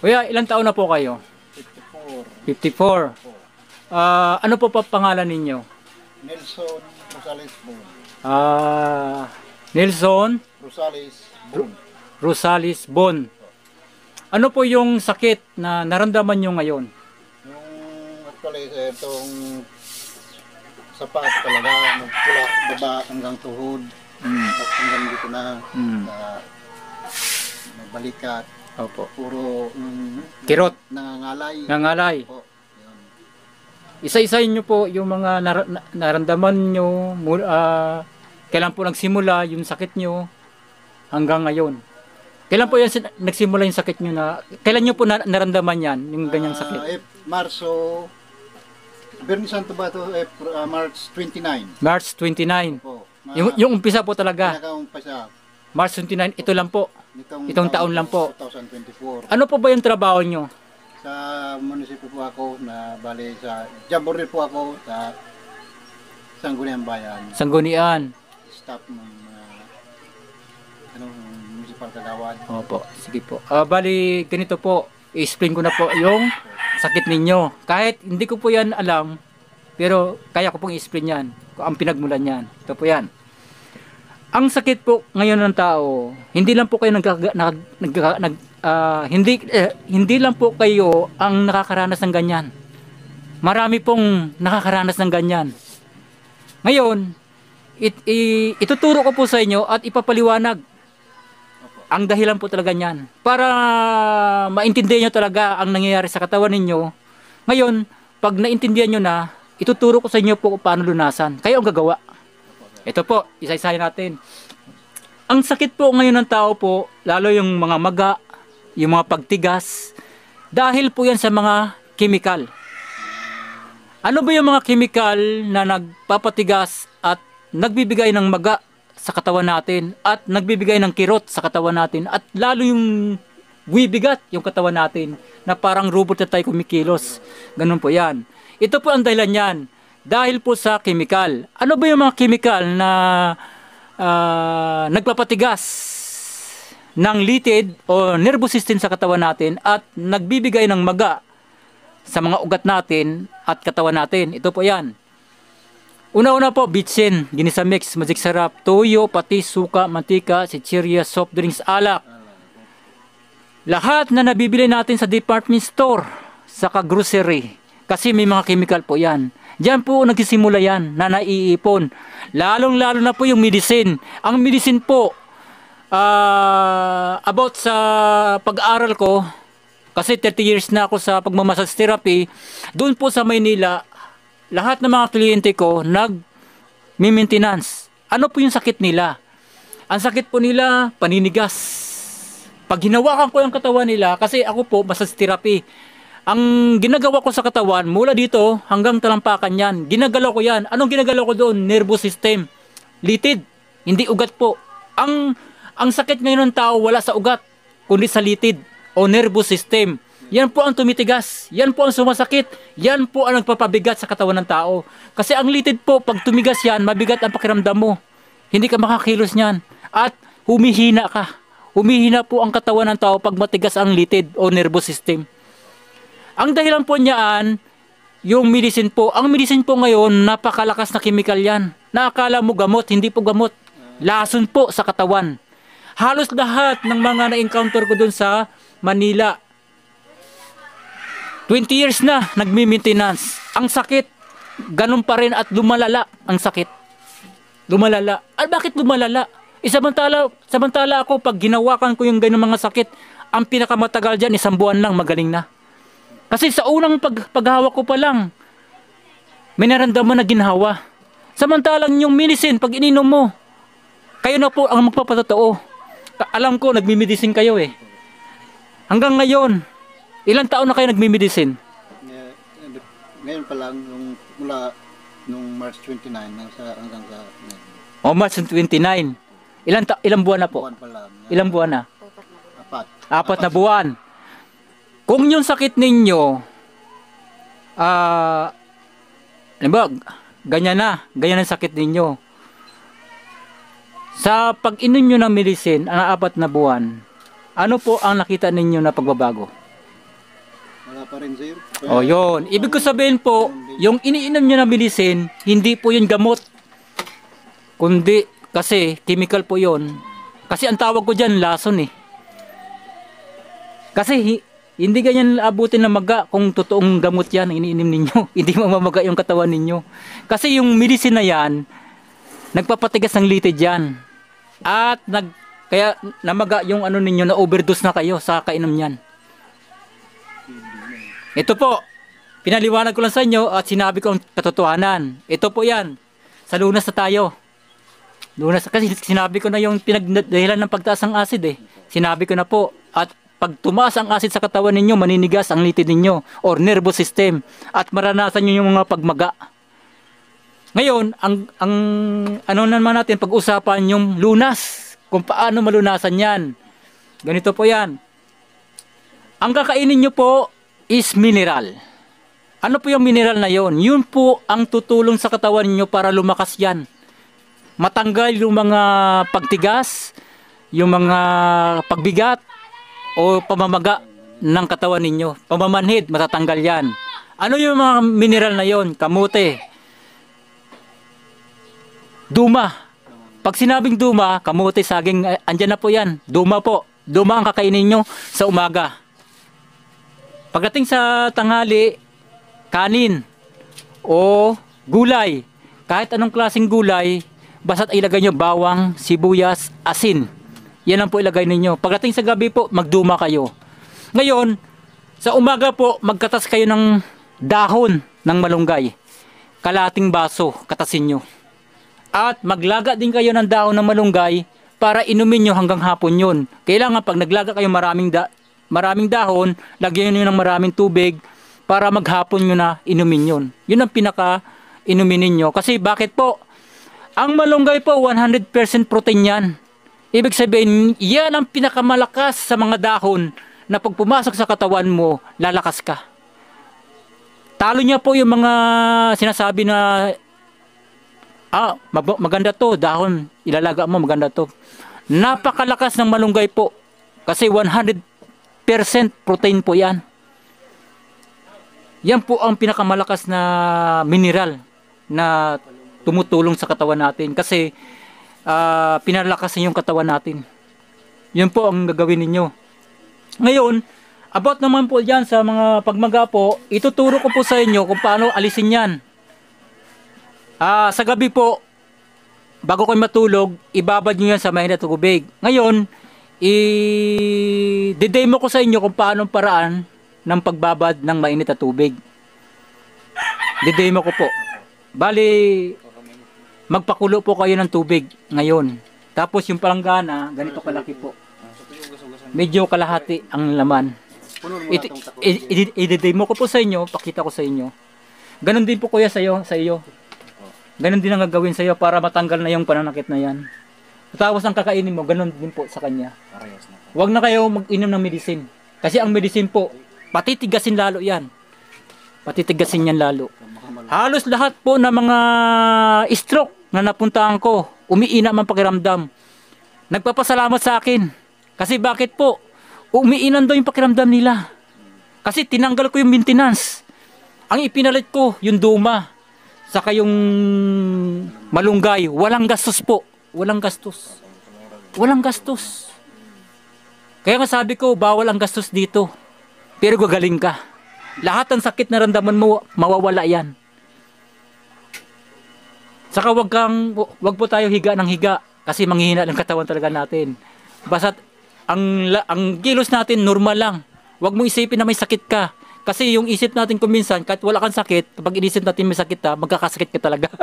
Kuya, ilang taon na po kayo? 54. 54. Ano po pa pangalan ninyo? Nelson Rosales Bon. Nelson Rosales Bon. Rosales Bon. Ano po yung sakit na naramdaman nyo ngayon? Yung actually itong sapat talaga, magpula, baba hanggang tuhod, at hanggang dito na, nagbalikat. Opo. Puro Kirot. nangangalay. Nangalay. Opo, yun. Isa-isahin nyo po yung mga naramdaman nyo, kailan po nagsimula yung sakit nyo hanggang ngayon. Kailan po yan nagsimula yung sakit nyo na, kailan nyo po naramdaman yan, yung ganyang sakit? Marso, Bernie Santo ba ito? March 29. March 29. Opo. Yung umpisa po talaga. Pinaka-umpisa. March 29, ito lang po. Itong taon lang po. 2024. Ano po ba yung trabaho nyo? Sa munisipyo po ako, na bali sa Jamboree po ako sa Sangguniang Bayan. Sanggunian. Staff ng municipal kagawad. Opo, sige po. Bali, ganito po. I-explain ko na po yung sakit ninyo. Kahit hindi ko po yan alam, pero kaya ko pong i-explain yan. Kung ang pinagmulan yan. Ito po yan. Ang sakit po ngayon ng tao, hindi lang po kayo hindi lang po kayo ang nakakaranas ng ganyan. Marami pong nakakaranas ng ganyan. Ngayon, ituturo ko po sa inyo at ipapaliwanag ang dahilan po talaga niyan. Para maintindihan nyo talaga ang nangyayari sa katawan ninyo. Ngayon, pag naintindihan nyo na, ituturo ko sa inyo po kung paano lunasan. Kayo ang gagawa. Ito po, isa-isahin natin. Ang sakit po ngayon ng tao po, lalo yung mga maga, yung mga pagtigas, dahil po yan sa mga chemical. Ano ba yung mga chemical na nagpapatigas at nagbibigay ng maga sa katawan natin at nagbibigay ng kirot sa katawan natin at lalo yung bibigat yung katawan natin na parang robot na tayo kumikilos. Ganun po yan. Ito po ang dahilan yan. Dahil po sa chemical. Ano ba yung mga chemical na nagpapatigas ng litid o nervous system sa katawan natin at nagbibigay ng maga sa mga ugat natin at katawan natin? Ito po yan. Una-una po, bitsin, ginisa mix, magic sarap, toyo, patis, suka, mantika, chichirya, soft drinks, alak. Lahat na nabibili natin sa department store, sa grocery, kasi may mga chemical po yan. Diyan po nagsisimula yan na naiipon. Lalong-lalo na po yung medicine. Ang medicine po, about sa pag-aaral ko, kasi 30 years na ako sa pagmamassage therapy, doon po sa Maynila, lahat ng mga kliyente ko nag-maintenance. Ano po yung sakit nila? Ang sakit po nila, paninigas. Pag hinawakan ko yung katawan nila, kasi ako po, massage therapy, ang ginagawa ko sa katawan, mula dito hanggang talampakan yan, ginagalaw ko yan. Anong ginagalaw ko doon? Nervous system. Litid, hindi ugat po. Ang sakit ngayon ng tao, wala sa ugat, kundi sa litid o nervous system. Yan po ang tumitigas. Yan po ang sumasakit. Yan po ang nagpapabigat sa katawan ng tao. Kasi ang litid po, pag tumigas yan, mabigat ang pakiramdam mo. Hindi ka makakilos niyan. At humihina ka. Humihina po ang katawan ng tao pag matigas ang litid o nervous system. Ang dahilan po niyaan, yung medicine po. Ang medicine po ngayon, napakalakas na chemical yan. Nakakala mo gamot, hindi po gamot. Lason po sa katawan. Halos lahat ng mga na-encounter ko dun sa Manila, 20 years na nagmi-maintenance. Ang sakit, ganun pa rin at lumalala ang sakit. Lumalala. Bakit lumalala? Samantala ako, pag ginawakan ko yung ganun mga sakit, ang pinakamatagal dyan, 1 buwan lang, magaling na. Kasi sa unang paghawak ko pa lang, may naramdaman na ginhawa. Samantalang yung medicine, pag ininom mo, kayo na po ang magpapatotoo. Alam ko, nagmi-medicine kayo eh. Hanggang ngayon, ilang taon na kayo nagmi-medicine? Ngayon pa lang, mula nung March 29 hanggang sa... March 29. Ilang buwan na po? Buwan pa lang. Ilang buwan na? 4 na buwan. Kung yung sakit ninyo, ganyan ang sakit ninyo. Sa pag-inom nyo ng medicine, ang 4 na buwan, ano po ang nakita ninyo na pagbabago? pa rin, sir. O yun. Ibig ko sabihin po, yung iniinom nyo na medicine, hindi po yun gamot. Kundi, kasi chemical po yun. Kasi ang tawag ko dyan, lason eh. Kasi hindi ganyan abutin na maga kung totoong gamot yan, iniinom ninyo. Hindi mamamaga yung katawan ninyo. Kasi yung medicine na yan, nagpapatigas ng litid yan. At kaya namaga yung ano ninyo, na overdose na kayo sa kainom yan. Ito po, pinaliwanag ko lang sa inyo at sinabi ko ang katotohanan. Ito po yan, sa Lunas na tayo. Lunas, kasi sinabi ko na yung pinagdahilan ng pagtaas ng acid eh. Sinabi ko na po, at pag tumaas ang acid sa katawan ninyo, maninigas ang litid ninyo or nervous system at maranasan nyo yung mga pagmaga. Ngayon, ang ano naman natin, pag-usapan yung lunas, kung paano malunasan yan. Ganito po yan. Ang kakainin nyo po is mineral. Ano po yung mineral na yon? Yun po ang tutulong sa katawan ninyo para lumakas yan. Matanggal yung mga pagtigas, yung mga pagbigat, o pamamaga ng katawan ninyo. Pamamanhid, matatanggal yan. Ano yung mga mineral na yon? Kamote. Duma. Pag sinabing duma, kamote, saging, andyan na po yan. Duma po. Duma ang kakainin nyo sa umaga. Pagdating sa tanghali, kanin o gulay. Kahit anong klaseng gulay, basta't ilagay nyo bawang, sibuyas, asin. Yan ang po ilagay ninyo. Pagdating sa gabi po, magduma kayo. Ngayon, sa umaga po, magkatas kayo ng dahon ng malunggay. Kalating baso, katasin nyo. At maglaga din kayo ng dahon ng malunggay para inumin nyo hanggang hapon yun. Kailangan pag naglaga kayo maraming dahon, lagyan nyo ng maraming tubig para maghapon nyo na inumin yun. Yun ang pinaka-inumin ninyo. Kasi bakit po? Ang malunggay po, 100% protein yan. Ibig sabihin, yan ang pinakamalakas sa mga dahon na pag pumasok sa katawan mo, lalakas ka. Talo niya po yung mga sinasabi na maganda to, dahon, ilalaga mo, maganda to. Napakalakas ng malunggay po. Kasi 100% protein po yan. Yan po ang pinakamalakas na mineral na tumutulong sa katawan natin. Kasi pinalakasin yung katawan natin. Yun po ang gagawin ninyo. Ngayon, about naman po dyan sa mga pagmaga po, ituturo ko po sa inyo kung paano alisin yan. Sa gabi po, bago kayo matulog, ibabad nyo yan sa mainit na tubig. Ngayon, i-demo ko sa inyo kung paano paraan ng pagbabad ng mainit na tubig. Didemo ko po. Bali, magpakulo po kayo ng tubig ngayon. Tapos yung palanggana, ganito kalaki po. Medyo kalahati ang laman. I-demo ko po sa inyo, pakita ko sa inyo. Ganon din po kuya sa iyo. Ganon din ang gagawin sa iyo para matanggal na yung pananakit na yan. Tapos ang kakainin mo, ganon din po sa kanya. Huwag na kayo mag-inom ng medicine. Kasi ang medicine po, patitigasin lalo yan. Patitigasin yan lalo. Halos lahat po ng mga stroke na napuntahan ko, umiina man pakiramdam. Nagpapasalamat sa akin. Kasi bakit po? Umiinan daw yung pakiramdam nila. Kasi tinanggal ko yung maintenance. Ang ipinalit ko, yung duma. Saka yung malunggay. Walang gastos po. Walang gastos. Walang gastos. Kaya nga sabi ko, bawal ang gastos dito. Pero gagaling ka. Lahat ng sakit na ramdaman mo, mawawala yan. Saka wag po tayo higa ng higa kasi manghihina ng katawan talaga natin. Basta ang kilos natin normal lang. Wag mo isipin na may sakit ka. Kasi yung isip natin kung minsan, kahit wala kang sakit, kapag inisip natin may sakit ka, magkakasakit ka talaga.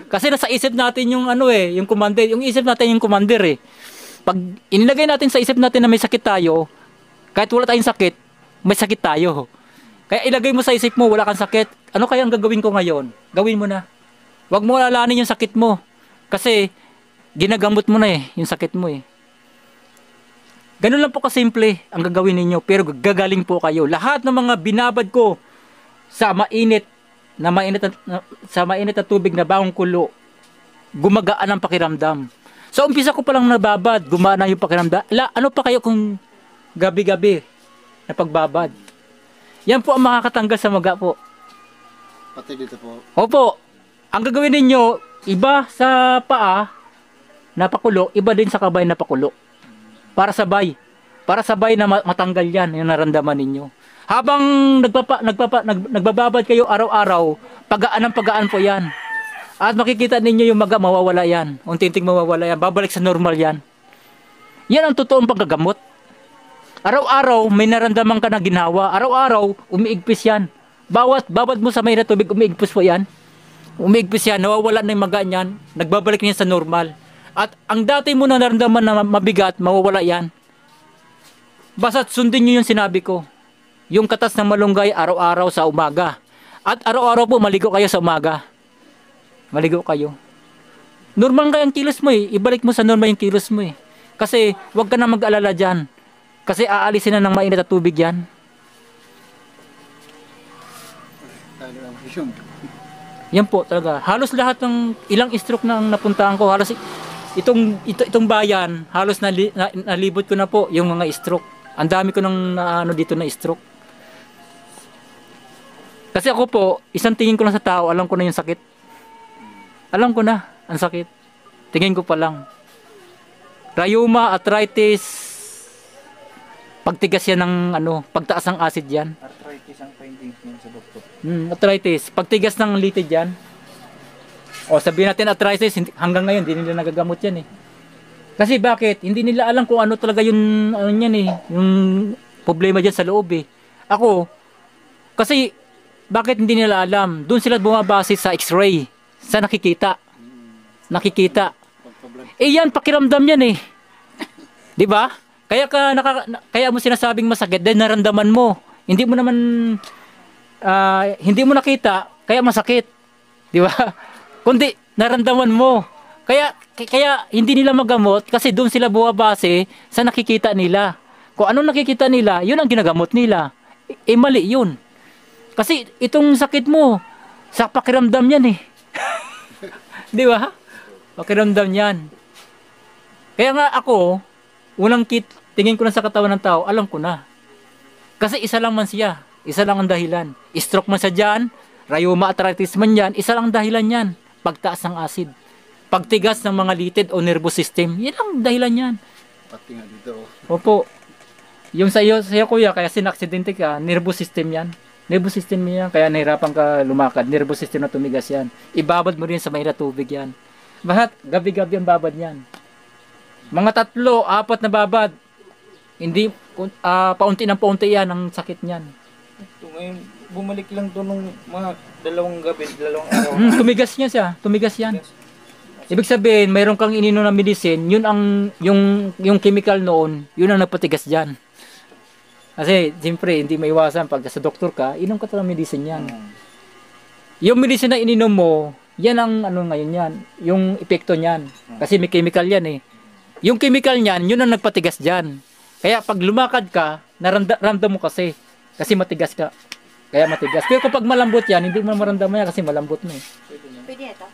Kasi nasa isip natin yung yung commander, yung isip natin yung commander eh. Pag inilagay natin sa isip natin na may sakit tayo, kahit wala tayong sakit, may sakit tayo. Kaya ilagay mo sa isip mo, wala kang sakit. Ano kaya ang gagawin ko ngayon? Gawin mo na. Huwag mo alalahanin yung sakit mo. Kasi, ginagamot mo na yung sakit mo Ganun lang po kasimple ang gagawin ninyo. Pero gagaling po kayo. Lahat ng mga binabad ko sa mainit na tubig na bagong kulo, gumagaan ang pakiramdam. Sa umpisa ko palang nababad, gumaan na yung pakiramdam. Ano pa kayo kung gabi-gabi na pagbabad? Yan po ang makakatanggal sa maga po. Pati dito po. Opo. Ang gagawin ninyo, iba sa paa na pakulo, iba din sa kabay na pakulo. Para sabay. Para sabay na matanggal yan, yung naramdaman ninyo. Habang nagbababad kayo araw-araw, pagaan po yan. At makikita ninyo yung maga, mawawala yan. Unti-unting mawawala yan. Babalik sa normal yan. Yan ang totoong paggagamot. Araw-araw, may naramdaman ka na ginawa. Araw-araw, umiigpis yan. Babad mo sa may na tubig, umiigpis po yan. Umiigpis yan, nawawala na yung maga niyan. Nagbabalik niya sa normal. At ang dati mo na naramdaman na mabigat, mawawala yan. Basta sundin nyo yung sinabi ko. Yung katas ng malunggay araw-araw sa umaga. At araw-araw po maligo kayo sa umaga. Maligo kayo. Normal kaya ang kilos mo eh. Ibalik mo sa normal yung kilos mo eh. Kasi huwag ka na mag-alala dyan. Kasi aalisin na ng mainit at tubig yan. Yan po talaga. Halos lahat ng ilang stroke na ang napuntahan ko. Halos itong bayan, halos nalibot ko na po yung mga stroke. Ang dami ko nang dito na stroke. Kasi ako po, isang tingin ko lang sa tao, alam ko na yung sakit. Alam ko na ang sakit. Tingin ko pa lang. Rheuma, arthritis, pagtigas yan ng pagtaas ng acid yan. Arthritis ang findings niyan sa doktor. Arthritis. Pagtigas ng litid yan. O sabihin natin arthritis, hanggang ngayon hindi nila nagagamot yan eh. Kasi bakit? Hindi nila alam kung ano talaga yung yan eh, yung problema diyan sa loob eh. Ako kasi bakit hindi nila alam? Doon sila bumabase sa X-ray, sa nakikita. Nakikita. Eh yan pakiramdam yan eh. 'Di ba? Kaya mo sinasabing masakit dahil naramdaman mo. Hindi mo naman hindi mo nakita, kaya masakit. 'Di ba? Kundi naramdaman mo. Kaya hindi nila magamot kasi doon sila buwabase sa nakikita nila. Kung anong nakikita nila, yun ang ginagamot nila. Mali yun. Kasi itong sakit mo, sa pakiramdam yan eh. Di ba? Pakiramdam yan. Kaya nga ako, tingin ko na sa katawan ng tao, alam ko na. Kasi isa lang man siya. Isa lang ang dahilan. Stroke man siya dyan, rheuma arthritis man yan, isa lang ang dahilan yan. Pagtaas ng acid. Pagtigas ng mga litid o nervous system, yan ang dahilan yan. Pati nga dito. Opo. Yung sa iyo kuya, kaya sinaksidente ka, nervous system yan. Nervous system yan, kaya nahirapan ka lumakad. Nervous system na tumigas yan. Ibabad mo rin sa mahirap tubig yan. Bahat, gabi-gabi ang babad yan. Mga 3, 4 na babad. Hindi, paunti ng paunti yan ang sakit niyan. Ito ngayon, bumalik lang to nung mga 2 gabi, 2 araw. Tumigas niya siya, tumigas yan. Ibig sabihin, mayroon kang ininom na medicine, yun ang, yung chemical noon, yun ang nagpatigas dyan. Kasi, siyempre, hindi maiwasan, pag sa doktor ka, inom ka talagang medicine yan. Yung medicine na ininom mo, yan ang, ngayon yan, yung epekto niyan. Kasi may chemical yan eh. Yung chemical niyan, yun ang nagpatigas dyan. Kaya, pag lumakad ka, naramdam mo kasi matigas ka. Kaya matigas. Pero kapag malambot yan, hindi mo maramdaman yan kasi malambot mo eh. Pwede ito?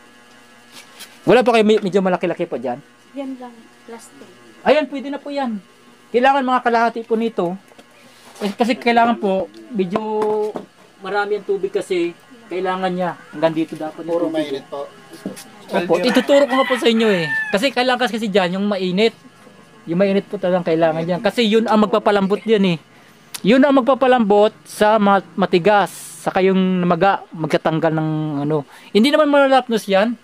Wala pa kayo medyo malaki-laki pa dyan? Yan lang, plastic. Ayan, pwede na po yan. Kailangan mga kalahati po nito. Kasi kailangan po, medyo marami ang tubig kasi kailangan niya. Hanggang dito dapat. Puro mainit po. Opo, ituturo ko nga po sa inyo eh. Kasi kailangan kasi dyan yung mainit. Yung mainit po talagang kailangan yan. Kasi yun ang magpapalambot yan eh. Yun ang magpapalambot sa matigas. Saka yung magtatanggal ng Hindi naman malalapnos yan.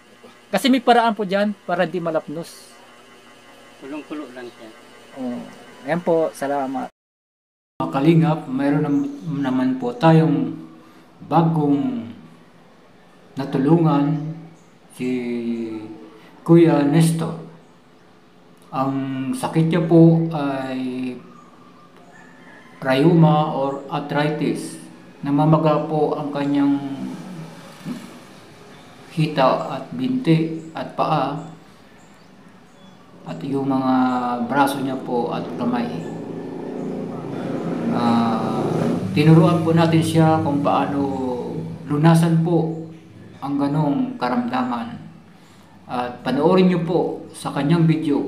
Kasi may paraan po dyan para di malapnos. Kulong-kulo lang siya. Ayan po, salamat. Mga kalingap, mayroon naman po tayong bagong natulungan si Kuya Nestor. Ang sakit niya po ay rheuma or arthritis. Namamaga po ang kanyang hita at binti at paa at yung mga braso niya po at kamay. Tinuruan po natin siya kung paano lunasan po ang ganong karamdaman at panoorin niyo po sa kanyang video.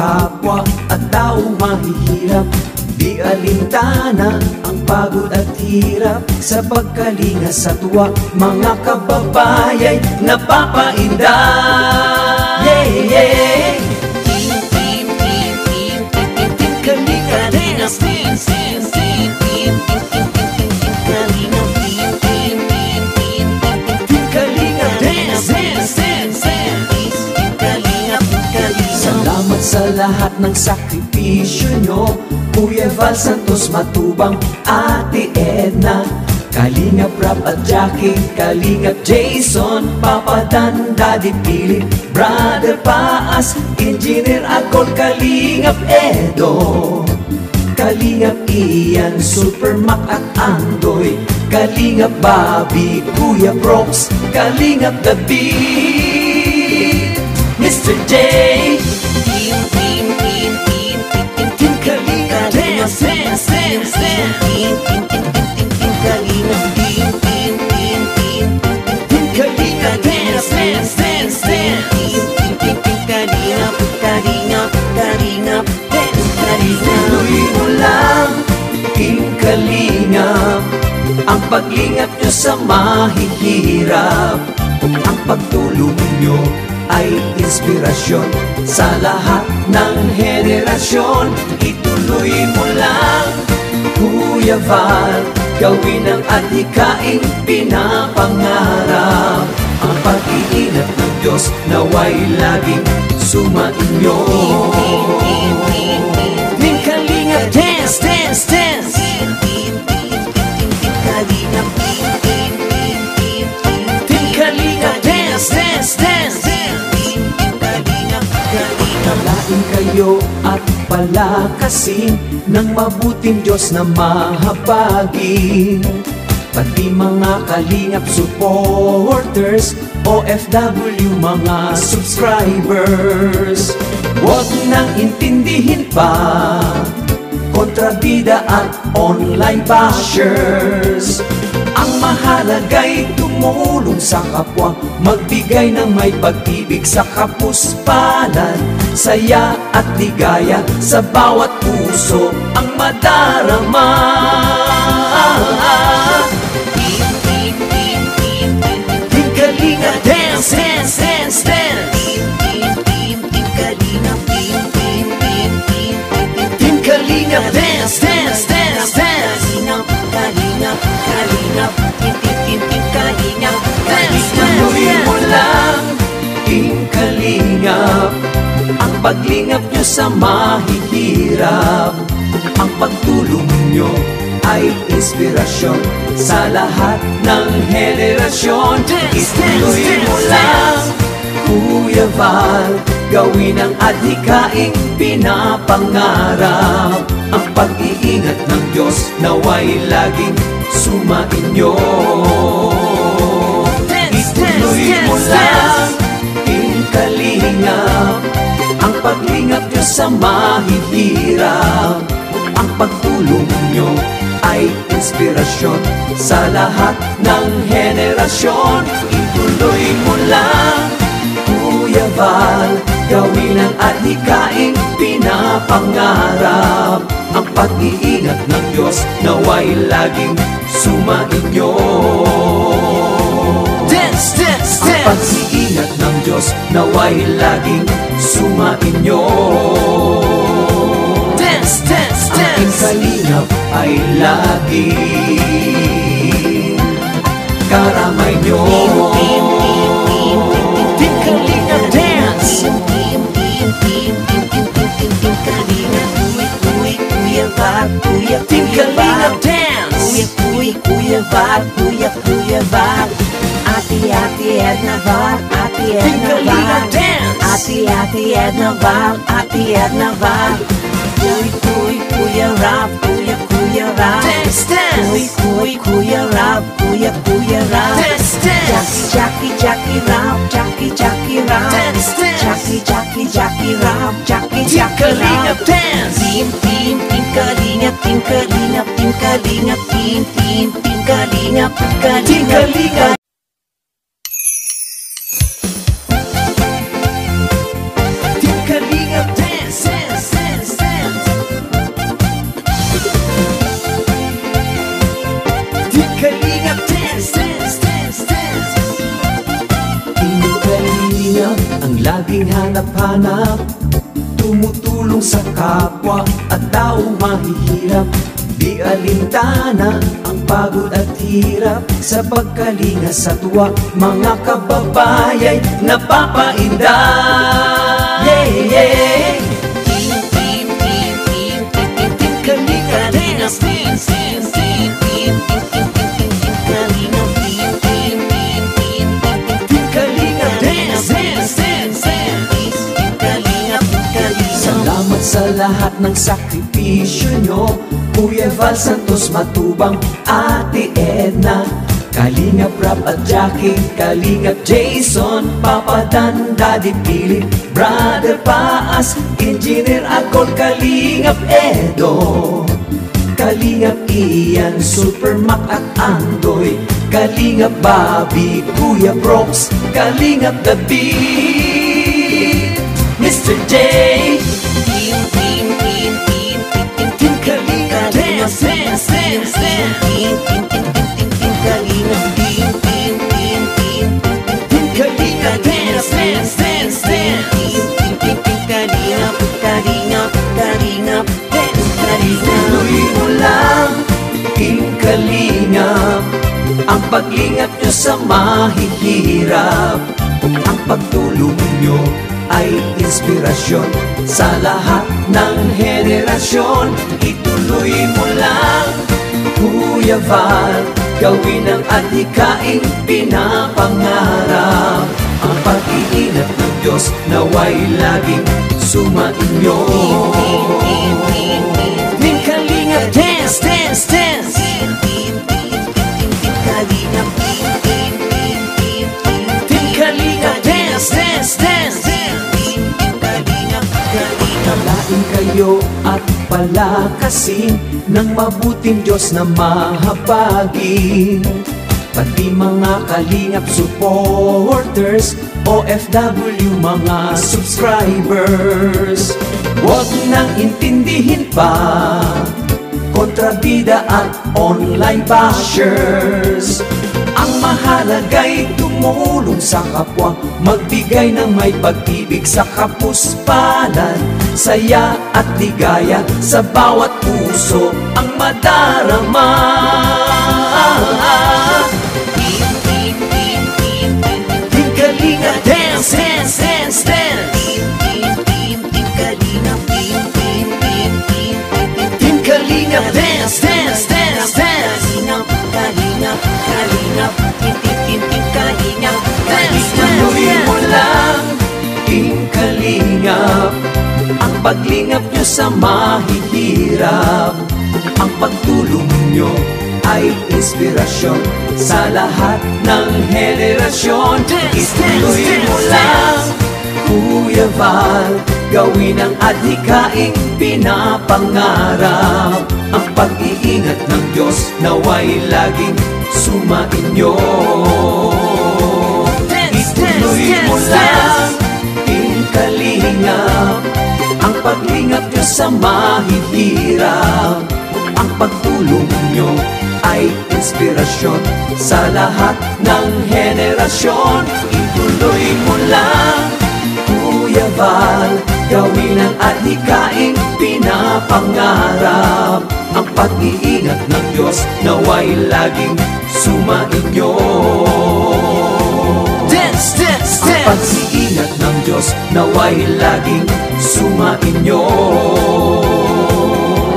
kapwa at tao mahihirap. Di alintana ang pagod at hirap sa pagkalinga sa tuwa, mga kababayay napapainda. Yeah, yeah. Team, team, team, team, team, team, Kalinga Dance. Team, team, team, team, team, team, team, Kalinga. Team, team, team, team, team, Kalinga Dance. Salamat sa lahat ng sakripisyo nyo, Kuya Val Santos Matubang, Ate Edna, Kalingap Rap at Jackie, Kalingap Jason, Papa Dan, Daddy Philip, Brother Paas, Engineer Akol, Kalingap Edo, Kalingap Ian, Super Mac at Andoy, Kalingap Bobby, Kuya Brox, Kalingap David, Mr. J. Team, team, team, team, team, team, Kalinga Dance, dance, dance, dance. Team, team, team, team, team, Kalinga. Team, team, team, team, team, Kalinga Dance, dance, dance, dance. Team, team, team, team, Kalinga, Kalinga, Kalinga, dance, Kalinga. Tuloy mo lang, Team Kalinga, ang paglingap nyo sa mahihirap, ang pagtulong nyo ay inspirasyon sa lahat ng henerasyon. Ituloy mo lang, Kuya Val, gawin ang adhikaing pinapangarap. Ang pag-iingat ng Diyos naway laging sumainyo. Team Kalinga Dance, dance, dance. Team Kalinga, Team Kalinga Dance, dance, dance. Palain kayo at palakasin ng mabuting Diyos na mahabagin, pati mga Kalingap supporters, OFW mga subscribers. Huwag nang intindihin pa kontrabida at online bashers. Ang mahalaga'y tumulong sa kapwa, magbigay ng may pag-ibig sa kapuspalan, saya at ligaya sa bawat puso ang madarama. Team, team, team, team, Team Kalinga Dance, dance, dance, dance. Team, team, team, Kalinga. Team, team, team, team, Team Kalinga Dance, dance, dance, dance. Kalinga, Kalinga, Team, team, team, team, Kalinga Dance, tuloy mo lang, Team Kalinga, ang paglingap nyo sa mahihirap, ang pagtulong nyo ay inspirasyon sa lahat ng henerasyon. Ituloy mo lang, Kuya Val, gawin ang adhikaing pinapangarap. Ang pag-iingat ng Diyos naway laging sumainyo. Ituloy mo lang, Team Kalinga, ang paglingap nyo sa mahihirap, ang pagtulong nyo ay inspirasyon sa lahat ng henerasyon. Ituloy mo lang, Kuya Val, gawin ang adhikaing pinapangarap. Ang pag-iingat ng Diyos naway laging sumainyo. Dance, dance, dance. Ang pag-iingat ng Diyos naway laging sumainyo. Dance, dance, dance. Ang Team Kalingap ay laging karamay nyo. Team Kalingap Dance. Team Kalingap Dance. Kuya Val, Kuya Val, Ate Edna Val, Ate Edna Val, Ate Edna Val, Ate Edna Val, Kuya Rap, Kuya Rap, Kuya Rap, Kuya Rap, Jackie Rap, Jackie Rap, Jackie Rap, Jackie Rap, Team Kalingap, Team Kalingap, Team Kalingap, Team Kalingap, Team Kalingap. Team Kalingap Dance. laging hanap-hanap, tumutulong sa kapwa at taong mahihirap. Di alintana ang pagod at hirap, sa pagkalinga sa tuwa, mga kababayay napapainda. Yeah, yeah. Team, team, team, team, team, team, Kalinga Dance. Team, team, team, team, team, team, team, Kalinga. Team, team, team, team, team, Kalinga Dance. Kalinga, Kalinga. Salamat sa lahat ng sakripisyo nyo, Kuya Val Santos Matubang, Ate Edna, Kalingap Rap at Jackie, Kalingap Jason, Papa Dan, Daddy Philip, Brother Paas, Engineer Akol, Kalingap Edo, Kalingap Ian, Super Mac at Andoy, Kalingap Bobby, Kuya Brox, Kalingap David, Mr. J, Team, Team, Team, Team, Team, Team, Kalinga Dance, Dance, Dance, Dance, Team, Team, Team, Team, Team, Kalinga, Team, Team, Team, Team, Team, Kalinga Dance, Dance, Dance, Dance, Team, Team, Team, Team, Kalinga, Kalinga, Kalinga, Dance, Kalinga. Tuloy mo lang, Team Kalinga, ang paglingap nyo sa mahihirap, ang pagtulong nyo ay inspirasyon sa lahat ng henerasyon. Ituloy mo lang, Kuya Val, gawin ang adhikaing pinapangarap. Ang pag-iingat ng Diyos naway laging sumainyo. Team Kalinga Dance, Dance, Dance. Team Kalinga, Team Kalinga Dance, Dance, Dance. Palain kayo at palakasin ng mabuting Diyos na mahabagin, pati mga Kalingap supporters, OFW mga subscribers. Huwag nang intindihin pa kontrabida at online bashers. Ang mahalaga'y tumulong sa kapwa, magbigay ng may pag-ibig sa kapuspalan, saya at ligaya sa bawat puso ang madarama. Team, team, team, team, Team Kalinga Dance, Dance, Dance, Dance. Team, team, team, Team Kalinga, Team, team, team, team, Team Kalinga Dance, Dance, Dance, Dance. Kalinga, Kalinga, Team, team, team, Team Kalinga Dance, Dance. Tuloy mo lang, Team Kalinga, ang paglingap nyo sa mahihirap, ang pagtulong nyo ay inspirasyon sa lahat ng henerasyon. Ituloy mo lang, Kuya Val, gawin ang adhikaing pinapangarap. Ang pag-iingat ng Diyos naway laging sumainyo. Ituloy mo lang, Team Kalinga, ang paglingap nyo sa mahihirap, ang pagtulong nyo ay inspirasyon sa lahat ng henerasyon. Ituloy mo lang, Kuya Val, gawin ang adhikaing pinapangarap. Ang pag-iingat ng Diyos naway laging sumainyo. Dance, dance, dance. Ang pag-iingat ng Diyos naway laging sumainyo.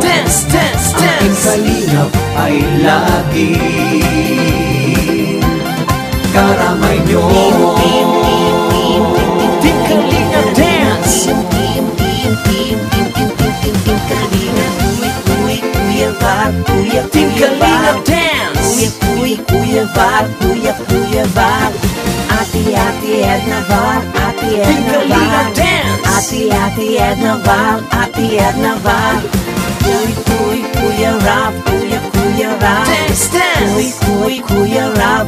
Dance, dance, dance. Ang aking kalingap ay laging karamay nyo. Team Kalinga Dance. Team Kalinga Dance. Kuya Val, Kuya Val, Ate Edna Val, Ate Edna Val, Ate Edna Val, Ate Edna Val, Kuya Rap, Kuya Rap, Kuya Rap,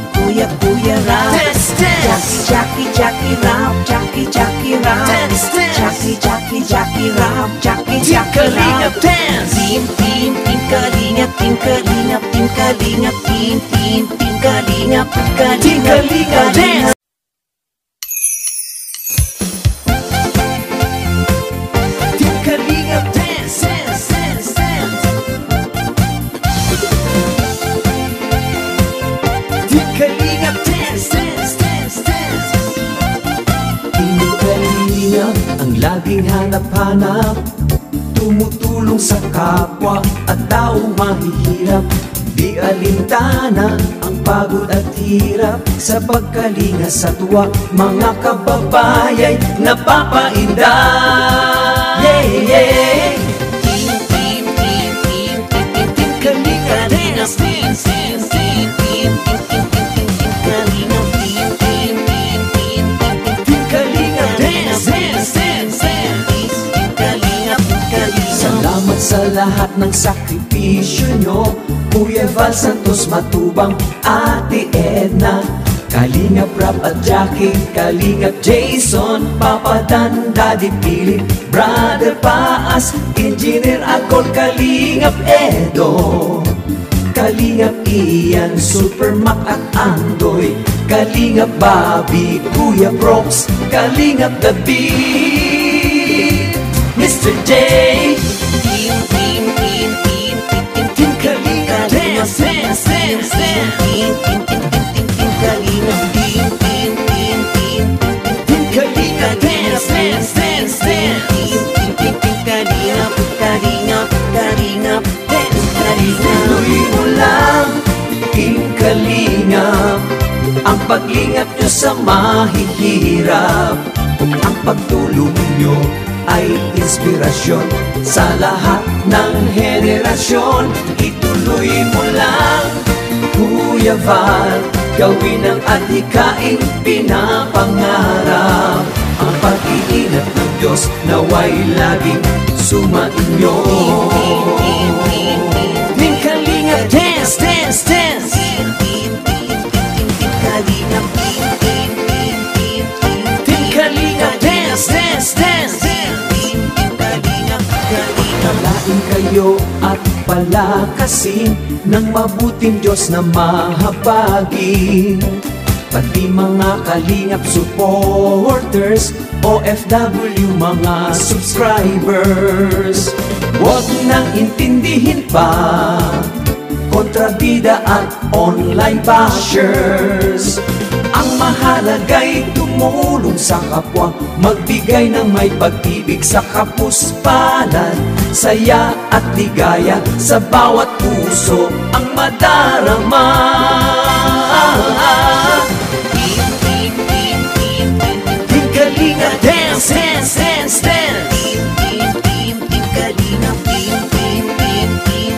Kuya Rap, Jackie Rap, Jackie Rap, Jackie Rap, Jackie Rap, Team Kalinga, Team Kalinga, Team Kalinga, Team Kalinga, Team Kalinga Dance. hanap, tumutulong sa kapwa at taong mahihirap. Di alintana ang pagod at hirap, sa pagkalinga sa tuwa, mga kababayay napapainda. Yeah, yeah. Team, team, team, team, team, team, Kalinga Dance. Team, team, team, team, team, team, team, Kalinga. Team, team, team, team, team, Kalinga Dance. Salamat sa lahat ng sakripisyo nyo, Kuya Val Santos Matubang, Ate Edna, Kalingap Rap at Jackie, Kalingap Jason, Papa Dan, Daddy Philip, Brother Paas, Engineer Akol, Kalingap Edo, Kalingap Ian, Super Mac at Andoy, Kalingap Bobby, Kuya Brooks, Kalingap David, Mr. J. Team, team, team, team, team, team, Kalinga Dance. Team, team, team, team, team, team, Kalinga. Team, team, team, team, team, Kalinga Dance. Team, team, team, Kalinga, Kalinga, Kalinga Dance. Tuloy mo lang, Team Kalinga, ang paglingap nyo sa mahihirap. Ang pagtulong nyo ay inspirasyon sa lahat ng henerasyon. Ituloy mo lang, Kuya Val, gawin ang adhikaing pinapangarap. Ang pag-iingat ng Diyos naway laging sumainyo. Team Kalinga Dance, dance, dance. Team Kalinga, Team Kalinga Dance, dance, dance. Paglain kayo at palakasin ng mabuting Diyos na mahabagin. Pati mga Kalingap supporters, OFW mga subscribers, huwag nang intindihin pa kontrabida at online bashers. Ang mahalaga'y tumulong sa kapwa, magbigay ng may pag-ibig sa kapuspalan, saya at ligaya sa bawat puso ang madarama. Team, team, team, team, Team Kalinga Dance, dance, dance, dance. Team, team, team, Kalinga, team, team, team, team,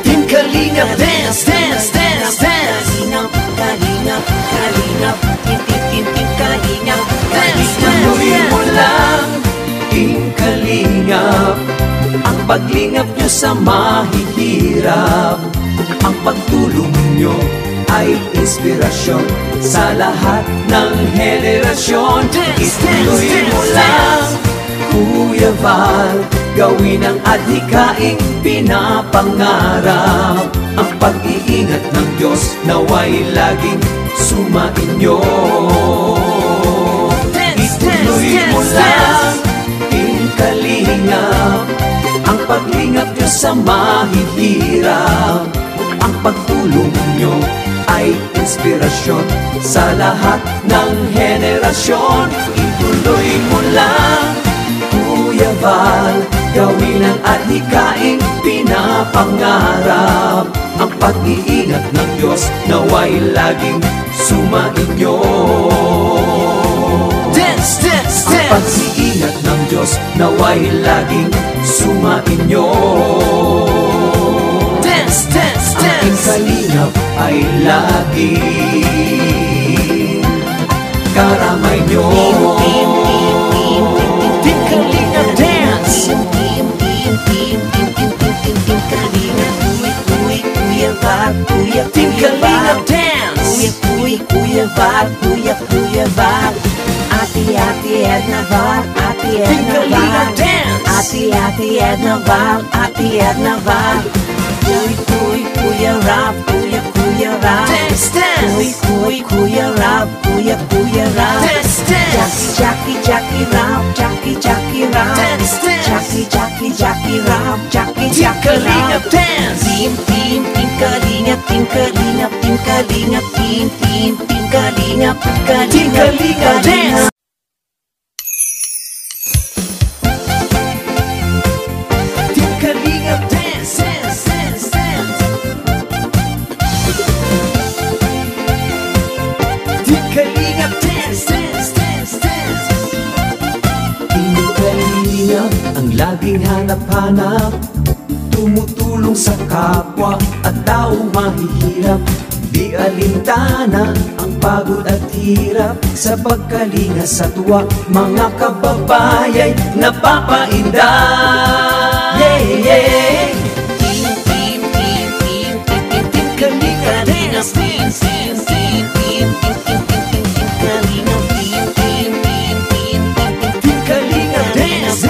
Team Kalinga Dance, dance, dance, dance. Kalinga, Kalinga, Team, team, team, Kalinga Dance, dance. Tuloy mo lang, Team Kalinga, ang paglingap nyo sa mahihirap. Ang pagtulong nyo ay inspirasyon sa lahat ng henerasyon. Ituloy mo lang, Kuya Val, gawin ang adhikaing pinapangarap. Ang pag-iingat ng Diyos naway laging sumainyo. Ituloy mo lang, Team Kalinga, ang paglingap nyo sa mahihirap. Ang pagtulong nyo ay inspirasyon sa lahat ng henerasyon. Ituloy mo lang, Kuya Val, gawin ang adhikaing pinapangarap. Ang pag-iingat ng Diyos naway laging sumainyo. Dance, dance, dance. Ang pag-iingat ng Diyos naway laging sumainyo. Dance, dance, dance. Ang kalingap ay laging karamay nyo. Team Kalinga Dance. Team Kalinga Dance. Kuya Val, Kuya Val, Ate Edna Val, Ate Edna Val, Ate Edna Val, Ate Edna Val, Kuya Rap, Kuya Rap, Kuya Rap, Kuya Rap, Jackie Rap, Jackie Rap, Jackie Rap, Jackie Rap, Team Kalinga, Team Kalinga, Team Kalinga, Team Kalinga, Kalinga Dance. laging hanap-hanap, tumutulong sa kapwa at taong mahihirap. Di alintana ang pagod at hirap, sa pagkalinga sa tuwa, mga kababayay napapainda. Yeah, yeah. Team, team, team, team, team, team, Kalinga Dance. Team, team, team, team, team, team, team, Kalinga. Team, team, team, team, team, Kalinga Dance.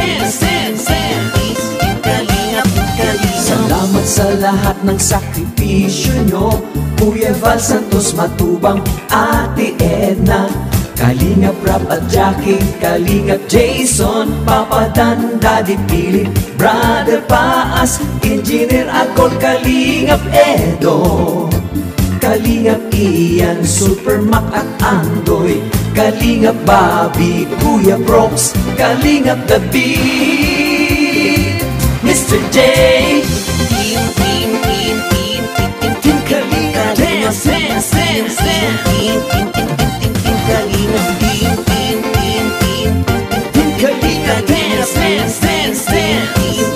Kalinga, Kalinga. Salamat sa lahat ng sakripisyo nyo, Kuya Val Santos Matubang, Ate Edna, Kalingap Rap at Jackie, Kalingap Jason, Papa Dan, Daddy Philip, Brother Paas, Engineer Akol, Kalingap Edo, Kalingap Ian, Super Mac at Andoy, Kalingap Bobby, Kuya Brox, Kalingap David, Mr. J. Team, team, team, team, team, team, Kalinga Dance. Team, team, team, team, team, team, Kalinga. Team, team, team, team, team, Kalinga Dance. Team, team, team,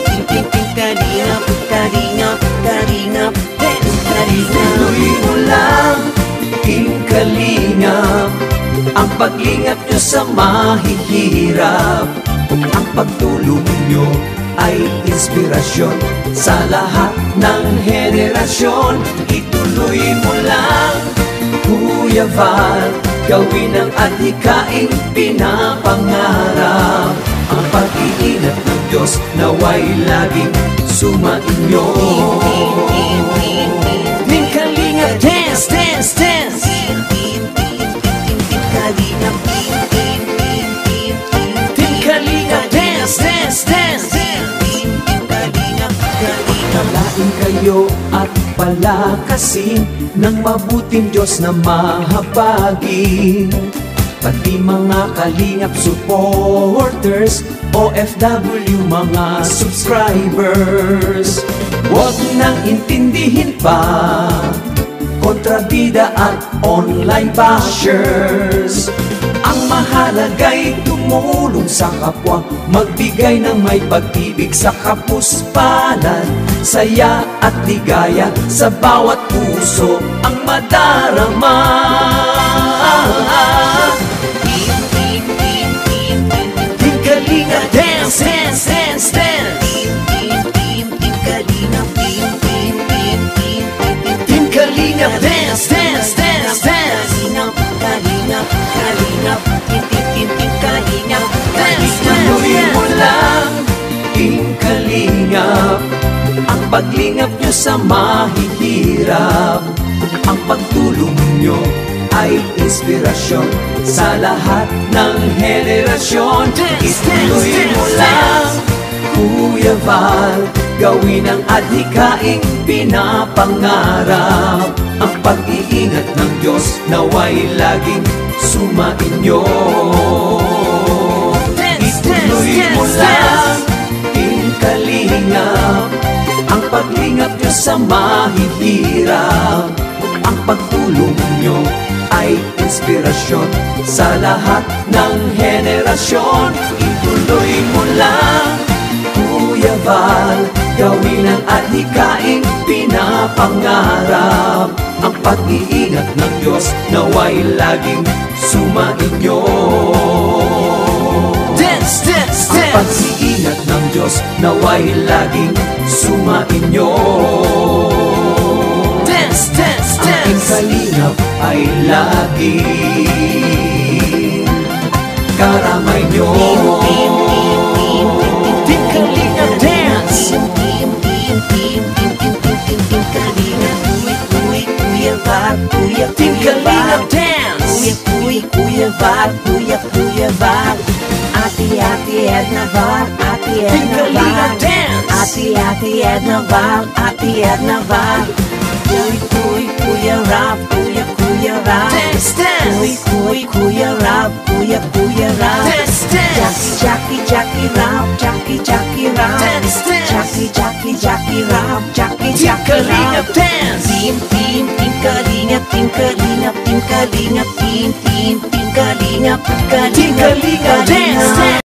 team, Kalinga, Kalinga, Kalinga Dance. Tuloy mo lang, Team Kalinga, ang paglingap nyo sa mahihirap. Ang pagtulong nyo ay inspirasyon sa lahat ng henerasyon. Ituloy mo lang, Kuya Val, gawin ang adhikaing pinapangarap. Ang pag-iingat ng Diyos naway laging sumainyo. Team Kalinga Dance, dance, dance. Team Kalinga, Team Kalinga Dance, dance, dance. Paglain kayo at palakasin ng mabuting Diyos na mahabagin. Pati mga Kalingap supporters, OFW mga subscribers, huwag nang intindihin pa kontrabida at online bashers. Ang mahalaga'y tumulong sa kapwa, magbigay ng may pag-ibig sa kapuspalan, saya at ligaya sa bawat puso ang madarama. Team, team, team, team, Team Kalinga Dance, dance, dance, dance. Team, team, team, Kalinga. Team, team, team, team, Team Kalinga Dance, dance, dance, dance. Kalinga, Kalinga, Team, team, team, Kalinga Dance. Tuloy mo lang, Team Kalinga, ang paglingap nyo sa mahihirap. Ang pagtulong nyo ay inspirasyon sa lahat ng henerasyon. Ituloy mo lang, Kuya Val, gawin ang adhikaing pinapangarap. Ang pag-iingat ng Diyos naway laging sumainyo. Ituloy mo lang, Team Kalinga, ang paglingap nyo sa mahihirap. Ang pagtulong nyo ay inspirasyon sa lahat ng henerasyon. Ituloy mo lang, Kuya Val, gawin ang adhikaing pinapangarap. Ang pag-iingat ng Diyos naway laging sumainyo. Dance, dance, dance. Ang pag-iingat ng Diyos naway laging sumainyo. Dance, dance, dance. Ang kalingap ay laging karamay nyo. Team Kalinga Dance. Team Kalinga Dance. Kuya Val, Kuya Val, Ate Edna Val, Ate Edna Val, Ate Edna Val, Ate Edna Val, Kuya Rap, Kuya Rap, Kuya Rap, Kuya Rap, Jackie Rap, Jackie Rap, Jackie Rap, Jackie Rap, Team Kalinga, Team Kalinga, Team Kalinga, Team Kalinga, Kalinga Dance.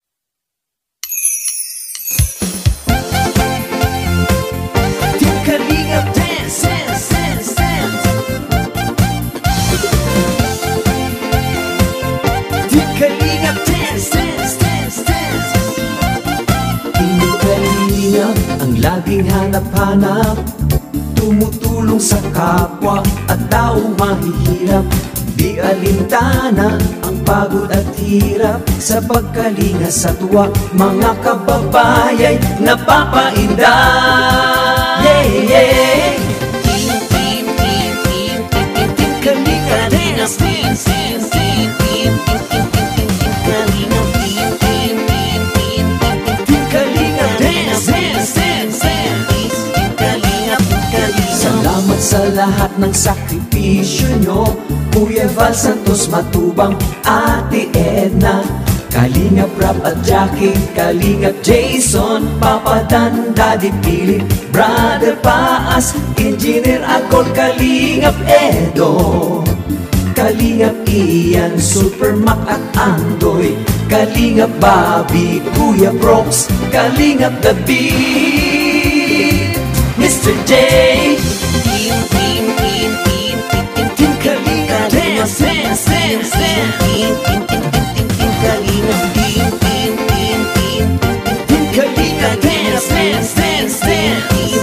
ang laging hanap-hanap, tumutulong sa kapwa at taong mahihirap. Di alintana ang pagod at hirap, sa pagkalinga sa tuwa, mga kababayay napapainda. Yeah, yeah. Team, team, team, team, team, team, Kalinga Dance. Team, team, team, team, team, team, team, Kalinga. Team, team, team, team, team, Kalinga Dance. Kalinga, Kalinga. Salamat sa lahat ng sakripisyo nyo, Kuya Val Santos Matubang, Ate Edna, Kalingap Rap at Jackie, Kalingap Jason, Papa Dan, Daddy Philip, Brother Paas, Engineer Akol, Kalingap Edo, Kalingap Ian, Super Mac at Andoy, Kalingap Bobby, Kuya Brox, Kalingap The Beat, Mr. J. Team, team, team, team, team, team, Kalinga Dance. Team, team, team, team, team, team, Kalinga. Team, team, team, team, team, Kalinga Dance. Team, team, team,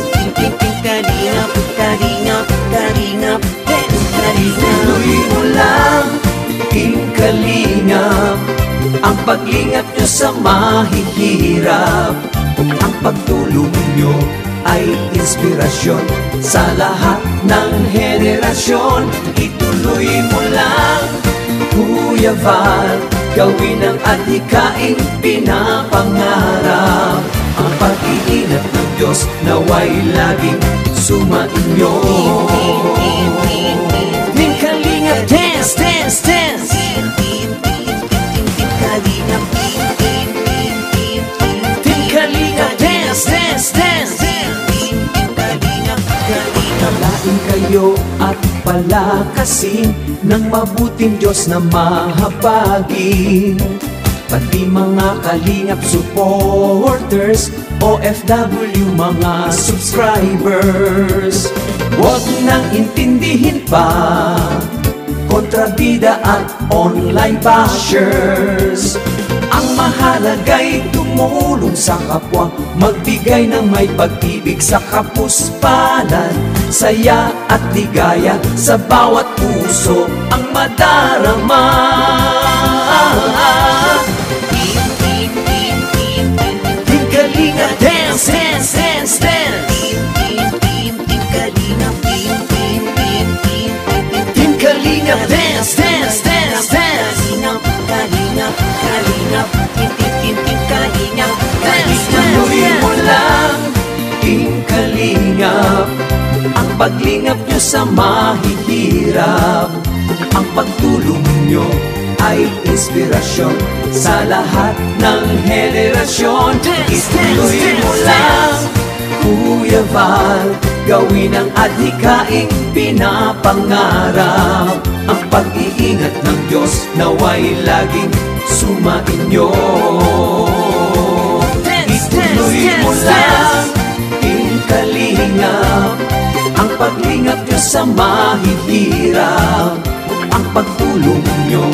team, Kalinga, Kalinga, Kalinga Dance. Tuloy mo lang, Team Kalinga, ang paglingap nyo sa mahihirap, ang pagtulong nyo ay inspirasyon sa lahat ng henerasyon. Ituloy mo lang, Kuya Val, gawin ang adhikaing pinapangarap. Ang pag-iingat ng Diyos naway laging sumainyo. Team Kalinga Dance, dance, dance. Team Kalinga, Team Kalinga Dance, dance, dance. Palain kayo at palakasin ng mabuting Diyos na mahabagin, pati mga Kalingap supporters, OFW mga subscribers. Huwag nang intindihin pa kontrabida at online bashers. Ang mahalaga'y tumulong sa kapwa, magbigay ng may pag-ibig sa kapuspalan, saya at ligaya sa bawat puso ang madarama. Team, team, team, team, Team Kalinga Dance, dance, dance, dance. Team, team, team, Team Kalinga. Team, team, team, team, Team Kalinga Dance, dance, dance, dance. Kalinga, Kalinga, Team, team, team, Kalinga Dance. Tuloy mo lang, Team Kalinga, ang paglingap nyo sa mahihirap, ang pagtulong nyo ay inspirasyon sa lahat ng henerasyon. Ituloy mo lang, Kuya Val, gawin ang adhikaing pinapangarap. Ang pag-iingat ng Diyos naway laging sumainyo. Ituloy mo lang, Team Kalinga, ang paglingap nyo sa mahihirap, ang pagtulong nyo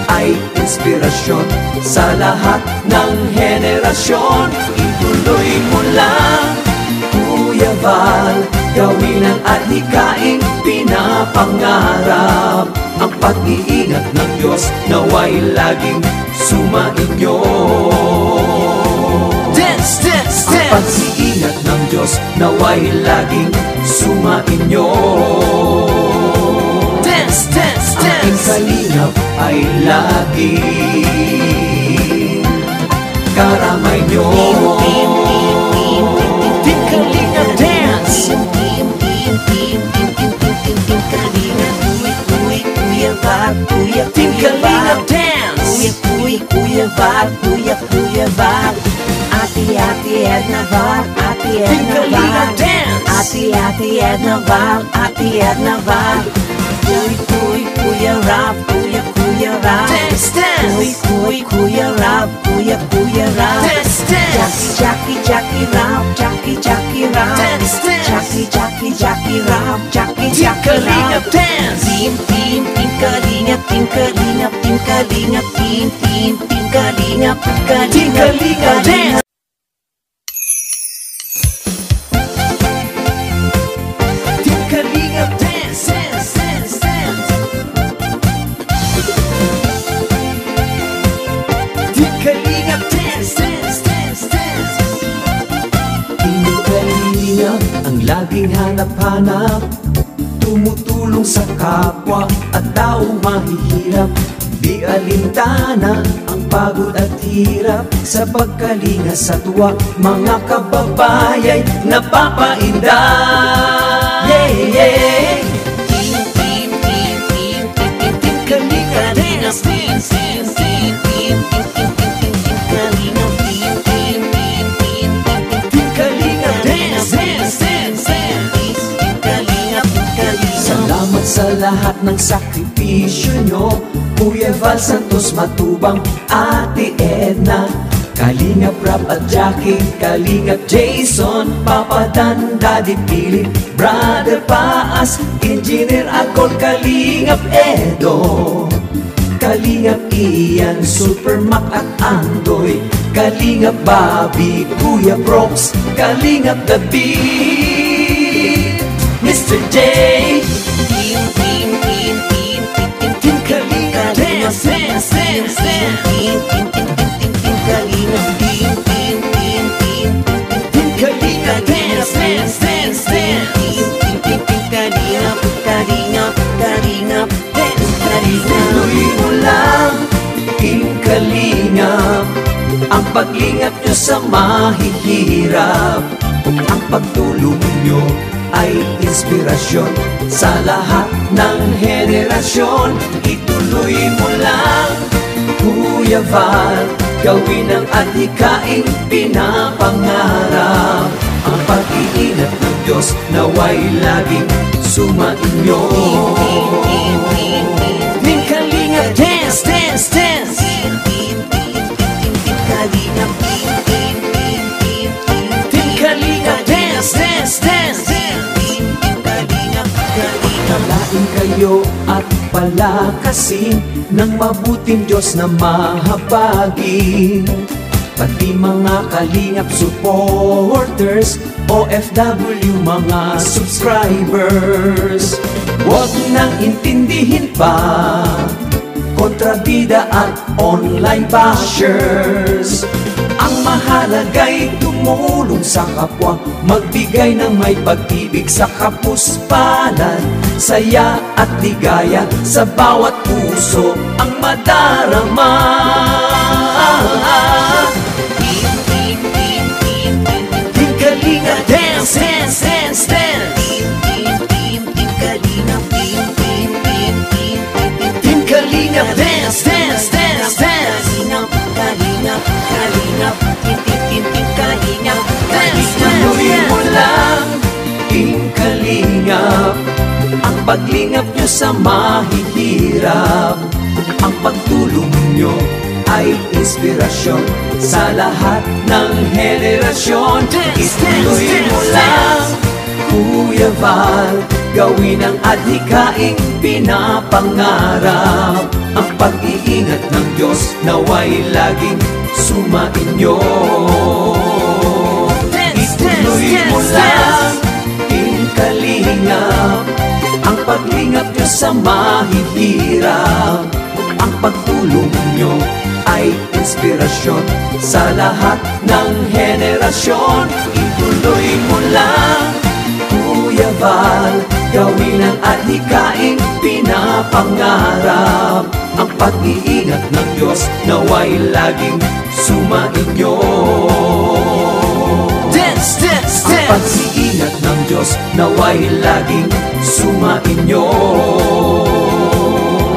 ay inspirasyon sa lahat ng henerasyon. Ituloy mo lang, Kuya Val, gawin ang adhikaing pinapangarap. Ang pag-iingat ng Diyos naway laging sumainyo. Dance, dance, dance. Ang pag-iingat ng Diyos naway laging sumainyo. Dance, dance, dance. Ang kalingap ay laging karamay nyo. Team Kalinga Dance. Team Kalinga Dance. Kuya Val, Kuya Val, Ate Edna Val, Ate Edna Val, Ate Edna Val, Ate Edna Val, Kuya Rap, Kuya Rap, Kuya Rap, Kuya Rap, Jackie Rap, Jackie Rap, Jackie Rap, Jackie Rap. Team Kalinga, Team Kalinga, Team Kalinga, Team Kalinga, Kalinga Dance. kalingap ang laging hanap-hanap, tumutulong sa kapwa at tao mahihirap. Di alintana ang pagod at hirap, sa pagkalinga sa tuwa mga kababayay napapainda. Yeah, yeah. Team, team, team, team, team, team, team, Kalinga Dance. Team, team, team, team, team, team, team, team, Kalinga. Team, team, team, team, team, team, Kalinga Dance. Dance, dance, dance. Kalinga, Kalinga. Salamat sa lahat ng sakripisyo nyo, Kuya Val Santos Matubang, Ate Edna, Kalingap Rap at Jackie, Kalingap Jason, Papa Dan, Daddy Philip, Brother Paas, Engineer Akol, Kalingap Edo, Kalingap Ian, Super Mac at Andoy, Kalingap Bobby, Kuya Brox, Kalingap The Beat, Mr. J. Team, team, team, team, team, team, team, Kalinga Dance, dance, dance, dance. Team, team, team, team, team, team, Kalinga. Team, team, team, team, team, Kalinga Dance, dance, dance, dance. Team, team, team, team, Kalinga, Kalinga, Kalinga, dance, Kalinga. Tuloy mo lang, Team Kalinga, ang paglingap nyo sa mahihirap, ang pagtulong nyo ay inspirasyon sa lahat ng henerasyon. Ituloy mo lang, Kuya Val, gawin ang adhikaing pinapangarap. Ang pag-iingat ng Diyos naway laging sumainyo. Team Kalinga Dance, dance, dance. Team Kalinga, Team Kalinga Dance, dance, dance. Palain kayo at palakasin ng mabuting Diyos na mahabagin, pati mga Kalingap supporters, OFW mga subscribers. Huwag nang intindihin pa kontrabida at online bashers. Ang mahalaga'y tumulong sa kapwa, magbigay ng may pag-ibig sa kapuspalan, saya at ligaya sa bawat puso ang madarama. Team, team, team, team, Team Kalinga Dance, dance, dance, dance. Team, team, team, Kalinga. Team, team, team, team, Team Kalinga Dance, dance, dance, dance. Kalinga, Kalinga, Team, team, team, team, Kalinga Dance, tuloy mo lang, Team Kalinga, ang paglingap nyo sa mahihirap, ang pagtulong nyo ay inspirasyon sa lahat ng henerasyon. Ituloy mo lang, Kuya Val, gawin ang adhikaing pinapangarap. Ang pag-iingat ng Diyos naway laging sumainyo. Ituloy mo lang, Team Kalinga, ang paglingap nyo sa mahihirap, ang pagtulong nyo ay inspirasyon sa lahat ng henerasyon. Ituloy mo lang, Kuya Val, gawin ang adhikaing pinapangarap. Ang pag-iingat ng Diyos naway laging sumainyo. Dance, dance, dance. Ang pag-iingat ng Diyos naway laging sumainyo.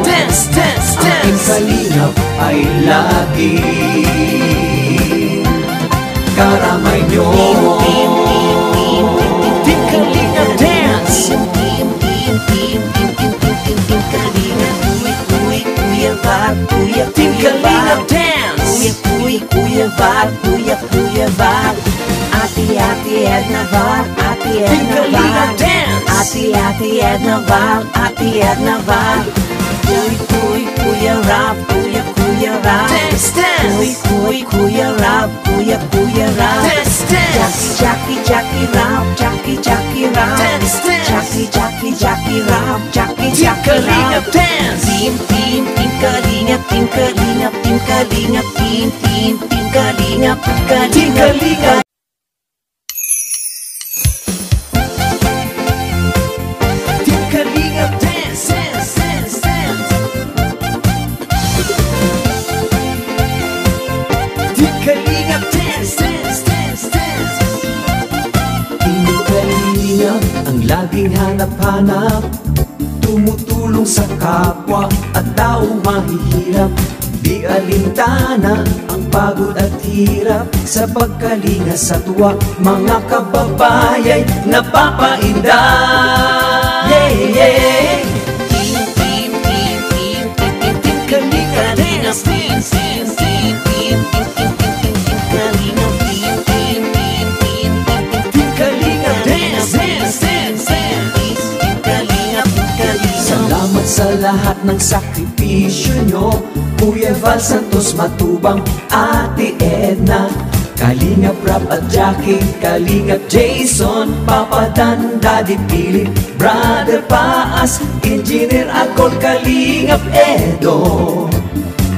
Dance, dance, dance. Ang Team Kalingap ay laging karamay nyo. Team Kalinga Dance. Team Kalinga Dance. Kuya Val, Kuya Val, Ate Edna Val, Ate Edna Val, Ate Edna Val, Ate Edna Val, Kuya Rap, Kuya Rap, Kuya Rap, Kuya Rap, Jackie Rap, Jackie Rap, Jackie Rap, Jackie Rap, Team Kalinga, Team Kalinga, Team Kalinga, Team Kalinga, Team Kalinga. laging hanap-hanap, tumutulong sa kapwa at taong mahihirap. Di alintana ang pagod at hirap, sa pagkalinga sa tuwa, mga kababayay napapainda. Yeah, yeah. Team, team, team, team, team, team, Kalinga, Kalinga, team, team, team, team, team, team, team, Kalinga, team, team, team, team, team, Kalinga, Kalinga, team, team, team, team, Kalinga, Kalinga. Salamat sa lahat ng sakripisyo nyo, Kuya Val Santos Matubang, Ate Edna, Kalingap Rap at Jackie, Kalingap Jason, Papa Dan, Daddy Philip, Brother Paas, Engineer Akol, Kalingap Edo,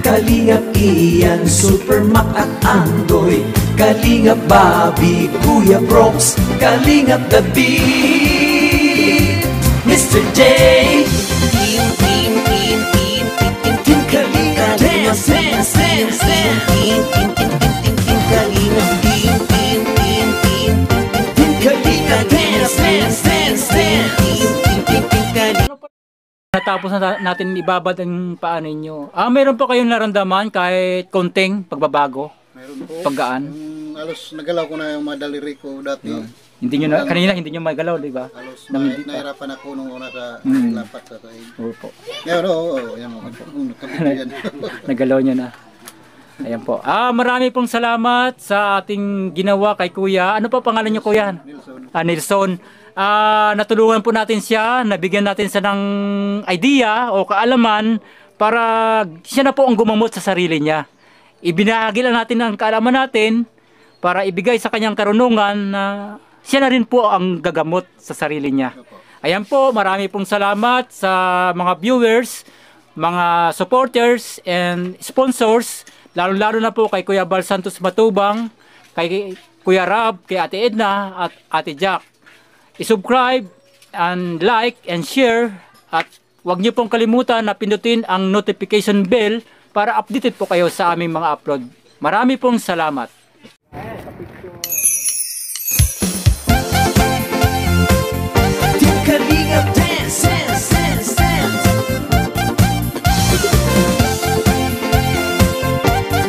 Kalingap Ian, Super Mac at Andoy, Kalingap Bobby, Kuya Brox, Kalingap The Beat, Mr. J. Team, team, team, team, team, team, Kalingap, Kalinga, team, team, team, team, team, team, team, Kalinga, team, team, team, team, team, Kalinga, Kalinga, team, team, team, team, team, team, Kalinga. Natapos na natin ibabad ang paa ninyo. Meron pa kayong naramdaman kahit konting pagbabago? Meron po. Paggaan? Halos nagalaw ko na yung mga daliri ko dati. Hindi nyo na, kanina hindi nyo magalaw, di ba? Halos Namindi pa. nahirapan ako nung una sa lapat sa taig. Opo. Ngayon, oo, yan mo. Nakabito yan. Nagalaw nyo na. Ayan po. Marami pong salamat sa ating ginawa kay Kuya. Ano pa pangalan nyo, Kuya? Nilsson. Nilsson. Natulungan po natin siya, nabigyan natin siya ng idea o kaalaman para siya na po ang gumamot sa sarili niya. Ibinahagi lang natin ang kaalaman natin para ibigay sa kanyang karunungan na siya na rin po ang gagamot sa sarili niya. Ayan po, marami pong salamat sa mga viewers, mga supporters and sponsors, lalo-lalo na po kay Kuya Val Santos Matubang, kay Kuya Rab, kay Ate Edna at Ate Jack. I-subscribe and like and share at huwag niyo pong kalimutan na pindutin ang notification bell para updated po kayo sa aming mga upload. Marami pong salamat. Team Kalingap, dance, dance, dance, dance.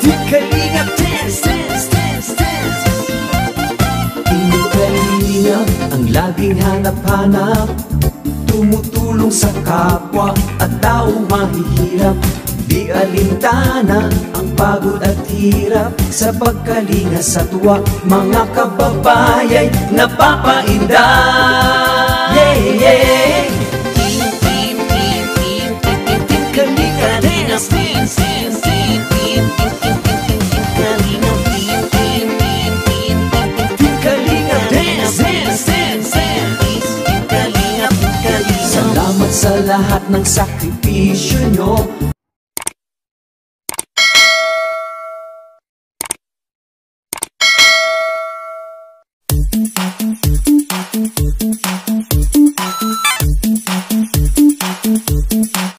Team Kalingap, dance, dance, dance, dance. Team Kalingap, ang laging hanap-hanap, tumutulong sa kapwa at taong mahihirap. Di alintana ang pagod at hirap, sa pagkalinga sa tuwa, mga kababayay napapainda. Yeah, yeah. Team, team, team, team, team, team, Kalinga, Kalinga, team, team, team, team, team, team, team, Kalinga, team, team, team, team, team, Kalinga, Kalinga, team, team, team, team, Kalinga, Kalinga. Salamat sa lahat ng sakripisyo nyo,